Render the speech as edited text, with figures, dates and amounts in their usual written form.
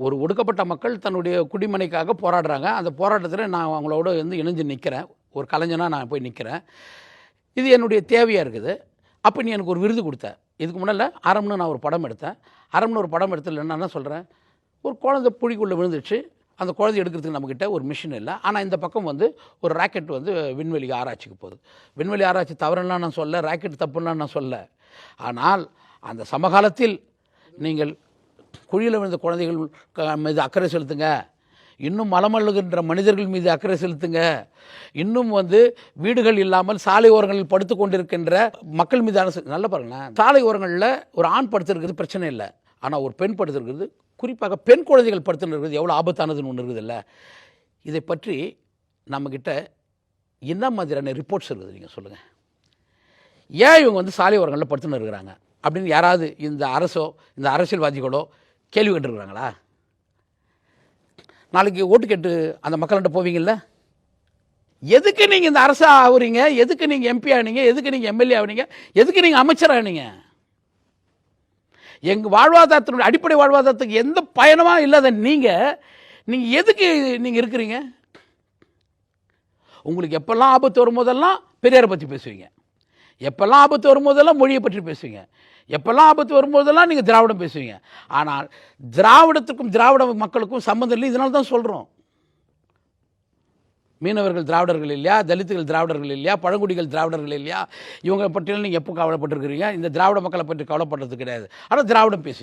ஒரு ஒடுக்கப்பட்ட மக்கள் தன்னுடைய குடிமனைக்காக போராடுறாங்க. அந்த போராட்டத்தில் நான் அவங்களோட இணைஞ்சு நிற்கிறேன். ஒரு கலைஞனாக நான் போய் நிற்கிறேன். இது என்னுடைய தேவையாக இருக்குது. அப்போ நீ எனக்கு ஒரு விருது கொடுத்த. இதுக்கு முன்னால் அறம்னு நான் ஒரு படம் எடுத்தேன். அறம்னு ஒரு படம் எடுத்ததில் நான் என்ன சொல்கிறேன், ஒரு குழந்தை புழிக்குள்ளே விழுந்துச்சு. அந்த குழந்தை எடுக்கிறதுக்கு நம்மக்கிட்ட ஒரு மிஷின் இல்லை. ஆனால் இந்த பக்கம் ஒரு ராக்கெட் விண்வெளி ஆராய்ச்சிக்கு போகுது. விண்வெளி ஆராய்ச்சி தவறுலாம் நான் சொல்ல, ராக்கெட் தப்புலாம் நான் சொல்ல. ஆனால் அந்த சமகாலத்தில் நீங்கள் குழியில் விழுந்த குழந்தைகள் மீது அக்கறை செலுத்துங்க, இன்னும் மலமல்லுகின்ற மனிதர்கள் மீது அக்கறை செலுத்துங்க, இன்னும் வீடுகள் இல்லாமல் சாலை ஓரங்களில் படுத்து கொண்டிருக்கின்ற மக்கள் மீதான நல்ல பாருங்களேன். சாலை ஓரங்களில் ஒரு ஆண் படுத்திருக்கிறது பிரச்சனை இல்லை. ஆனால் ஒரு பெண் படுத்திருக்கிறது, குறிப்பாக பெண் குழந்தைகள் படுத்துன்னு எவ்வளோ ஆபத்தானதுன்னு ஒன்று இருக்குதுல்ல. இதை பற்றி நம்மக்கிட்ட என்ன மாதிரியான ரிப்போர்ட்ஸ் இருக்குது நீங்கள் சொல்லுங்கள். ஏன் இவங்க சாலை ஓரங்களில் படுத்துன்னு இருக்கிறாங்க அப்படின்னு யாராவது இந்த அரசோ இந்த அரசியல்வாதிகளோ கேள்வி கேட்டுருக்குறாங்களா? நாளைக்கு ஓட்டு கேட்டு அந்த மக்கள்கிட்ட போவீங்கள்ல, எதுக்கு நீங்கள் இந்த அரசா ஆகுறீங்க, எதுக்கு நீங்கள் எம்பி ஆனீங்க, எதுக்கு நீங்கள் எம்எல்ஏ ஆனீங்க, எதுக்கு நீங்கள் அமைச்சர் ஆனீங்க? எங்கள் வாழ்வாதாரத்தினுடைய அடிப்படை வாழ்வாதாரத்துக்கு எந்த பயணமாக இல்லாத நீங்கள் எதுக்கு நீங்கள் இருக்கிறீங்க? உங்களுக்கு எப்பெல்லாம் ஆபத்து வரும்போதெல்லாம் பெரியாரை பற்றி பேசுவீங்க, எப்பெல்லாம் ஆபத்து வரும்போதெல்லாம் மொழியை பற்றி பேசுவீங்க, எப்பெல்லாம் ஆபத்து வரும்போதெல்லாம் நீங்கள் திராவிடம் பேசுவீங்க. ஆனால் திராவிடத்துக்கும் திராவிட மக்களுக்கும் சம்மந்தம் இல்லை. இதனால தான் சொல்கிறோம், மீனவர்கள் திராவிடர்கள் இல்லையா, தலித்துகள் திராவிடர்கள் இல்லையா, பழங்குடிகள் திராவிடர்கள் இல்லையா, இவங்க பற்றியெல்லாம் நீங்கள் எப்போ கவலைப்பட்டிருக்கிறீங்க? இந்த திராவிட மக்களை பற்றி கவலைப்படுறது கிடையாது. ஆனால் திராவிடம் பேசுவீங்க.